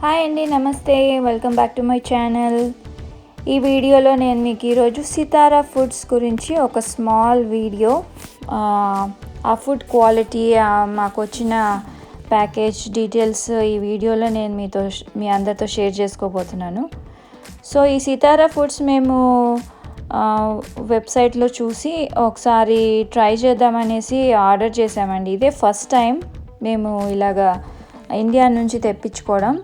Hi అండి, నమస్తే. Welcome back to my channel. ఈ వీడియోలో నేను మీకు ఈరోజు సితారా ఫుడ్స్ గురించి ఒక స్మాల్ వీడియో, ఆ ఫుడ్ క్వాలిటీ, మాకు వచ్చిన ప్యాకేజ్ డీటెయిల్స్ ఈ వీడియోలో నేను మీ అందరితో షేర్ చేసుకోబోతున్నాను. సో ఈ సితారా ఫుడ్స్ మేము వెబ్సైట్లో చూసి ఒకసారి ట్రై చేద్దామనేసి ఆర్డర్ చేసామండి. ఇదే ఫస్ట్ టైం మేము ఇలాగా ఇండియా నుంచి తెప్పించుకోవడం.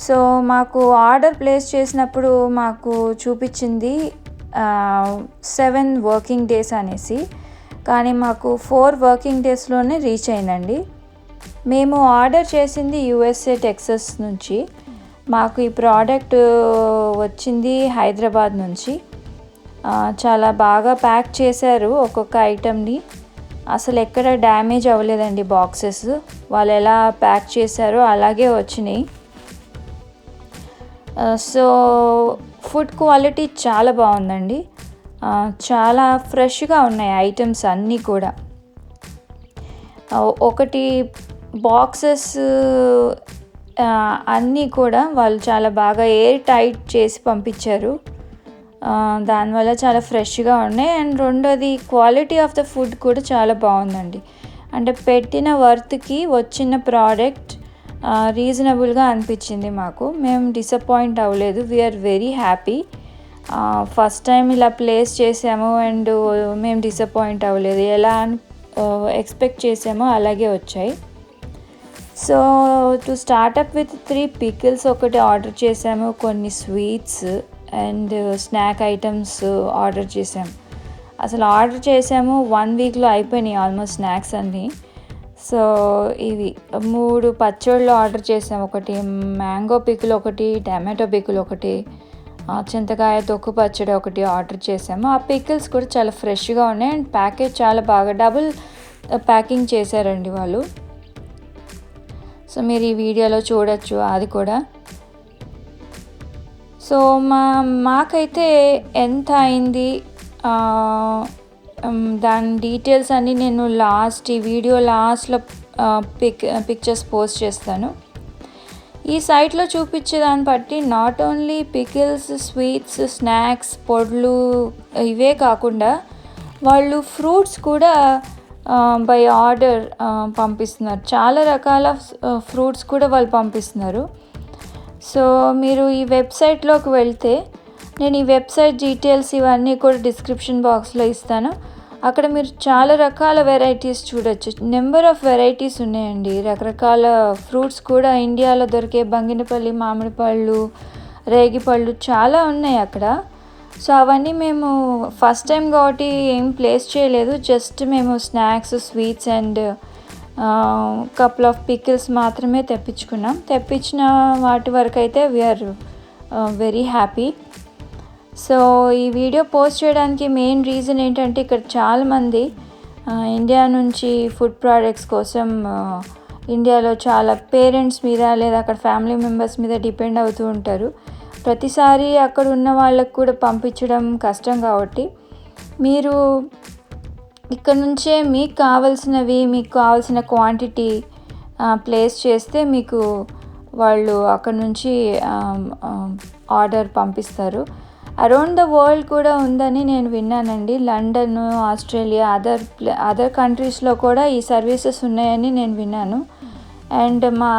సో మాకు ఆర్డర్ ప్లేస్ చేసినప్పుడు మాకు చూపించింది 7 వర్కింగ్ డేస్ అనేసి, కానీ మాకు 4 వర్కింగ్ డేస్లోనే రీచ్ అయిందండి. మేము ఆర్డర్ చేసింది USA టెక్సస్ నుంచి. మాకు ఈ ప్రోడక్ట్ వచ్చింది హైదరాబాద్ నుంచి. చాలా బాగా ప్యాక్ చేశారు ఒక్కొక్క ఐటమ్ని. అసలు ఎక్కడ డ్యామేజ్ అవ్వలేదండి. బాక్సెస్ వాళ్ళు ఎలా ప్యాక్ చేశారో అలాగే వచ్చినాయి. సో ఫుడ్ క్వాలిటీ చాలా బాగుందండి. చాలా ఫ్రెష్గా ఉన్నాయి ఐటమ్స్ అన్నీ కూడా. ఒకటి బాక్సెస్ అన్నీ కూడా వాళ్ళు చాలా బాగా ఎయిర్ టైట్ చేసి పంపించారు. దానివల్ల చాలా ఫ్రెష్గా ఉన్నాయి. అండ్ రెండోది క్వాలిటీ ఆఫ్ ద ఫుడ్ కూడా చాలా బాగుందండి. అంటే పెట్టిన వర్త్కి వచ్చిన ప్రోడక్ట్ రీజనబుల్గా అనిపించింది మాకు. మేము డిసప్పాయింట్ అవ్వలేదు. We are very happy. First time ఇలా ప్లేస్ చేసాము అండ్ మేము డిసప్పాయింట్ అవ్వలేదు. ఎలా ఎక్స్పెక్ట్ చేసామో అలాగే వచ్చాయి. So to start up with 3 pickles ఒకటి ఆర్డర్ చేసాము, కొన్ని sweets and snack items order చేసాము. అసలు ఆర్డర్ చేసాము 1 వీక్లో అయిపోయినాయి ఆల్మోస్ట్ స్నాక్స్ అన్నీ. సో ఇవి 3 పచ్చళ్ళు ఆర్డర్ చేసాము. ఒకటి మ్యాంగో పికిల్, ఒకటి టమాటో పికిల్, ఒకటి చింతకాయ తొక్కు పచ్చడి ఒకటి ఆర్డర్ చేసాము. ఆ పికిల్స్ కూడా చాలా ఫ్రెష్గా ఉన్నాయి అండ్ ప్యాకేజ్ చాలా బాగా డబుల్ ప్యాకింగ్ చేశారండి వాళ్ళు. సో మీరు ఈ వీడియోలో చూడొచ్చు అది కూడా. సో మాకైతే ఎంత అయింది దాని డీటెయిల్స్ అన్నీ నేను ఈ వీడియో లాస్ట్లో పిక్చర్స్ పోస్ట్ చేస్తాను. ఈ సైట్లో చూపించే దాన్ని బట్టి not only pickles, sweets, snacks, పొడులు ఇవే కాకుండా వాళ్ళు ఫ్రూట్స్ కూడా బై ఆర్డర్ పంపిస్తున్నారు. చాలా రకాల ఫ్రూట్స్ కూడా వాళ్ళు పంపిస్తున్నారు. సో మీరు ఈ వెబ్సైట్లోకి వెళ్తే, నేను ఈ వెబ్సైట్ డీటెయిల్స్ ఇవన్నీ కూడా డిస్క్రిప్షన్ బాక్స్లో ఇస్తాను. అక్కడ మీరు చాలా రకాల వెరైటీస్ చూడొచ్చు. నెంబర్ ఆఫ్ వెరైటీస్ ఉన్నాయండి. రకరకాల ఫ్రూట్స్ కూడా ఇండియాలో దొరికే బంగినపల్లి, మామిడిపళ్ళు, రేగిపళ్ళు చాలా ఉన్నాయి అక్కడ. సో అవన్నీ మేము ఫస్ట్ టైం కాబట్టి ఏం ప్లేస్ చేయలేదు. జస్ట్ మేము snacks, sweets and couple of pickles మాత్రమే తెప్పించుకున్నాం. తెప్పించిన వాటి వరకు అయితే వీఆర్ వెరీ హ్యాపీ. సో ఈ వీడియో పోస్ట్ చేయడానికి మెయిన్ రీజన్ ఏంటంటే, ఇక్కడ చాలామంది ఇండియా నుంచి ఫుడ్ ప్రోడక్ట్స్ కోసం ఇండియాలో చాలా పేరెంట్స్ మీద లేదా అక్కడ ఫ్యామిలీ మెంబర్స్ మీద డిపెండ్ అవుతూ ఉంటారు. ప్రతిసారి అక్కడ ఉన్న వాళ్ళకు కూడా పంపించడం కష్టం కాబట్టి మీరు ఇక్కడ నుంచే మీకు కావాల్సిన క్వాంటిటీ ప్లేస్ చేస్తే మీకు వాళ్ళు అక్కడ నుంచి ఆర్డర్ పంపిస్తారు. అరౌండ్ ద వరల్డ్ కూడా ఉందని నేను విన్నానండి. లండన్, ఆస్ట్రేలియా, అదర్ కంట్రీస్లో కూడా ఈ సర్వీసెస్ ఉన్నాయని నేను విన్నాను. అండ్ మా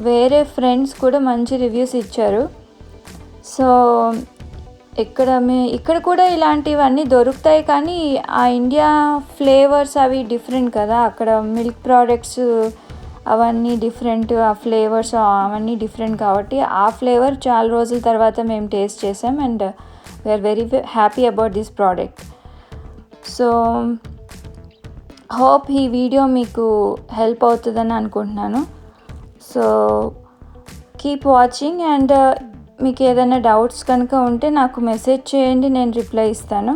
వేరే ఫ్రెండ్స్ కూడా మంచి రివ్యూస్ ఇచ్చారు. సో ఇక్కడ కూడా ఇలాంటివన్నీ దొరుకుతాయి, కానీ ఆ ఇండియా ఫ్లేవర్స్ అవి డిఫరెంట్ కదా. అక్కడ మిల్క్ ప్రోడక్ట్స్ అవన్నీ డిఫరెంట్, ఆ ఫ్లేవర్స్ అవన్నీ డిఫరెంట్ కాబట్టి ఆ ఫ్లేవర్ చాలా రోజుల తర్వాత మేము టేస్ట్ చేసాం and we are very happy about this product. So hope ఈ వీడియో మీకు హెల్ప్ అవుతుందని అనుకుంటున్నాను. సో కీప్ వాచింగ్ అండ్ మీకు ఏదైనా డౌట్స్ కనుక ఉంటే నాకు మెసేజ్ చేయండి, నేను రిప్లై ఇస్తాను.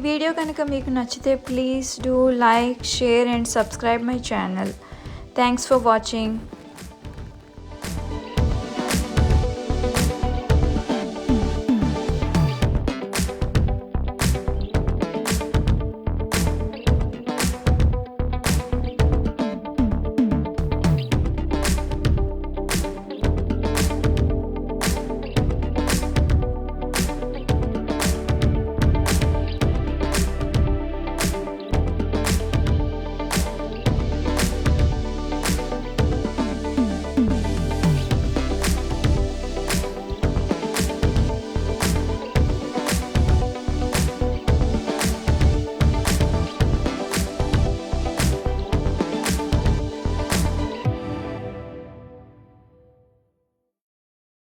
వీడియో కనుక మీకు నచ్చితే please do like, share and subscribe my channel. Thanks for watching.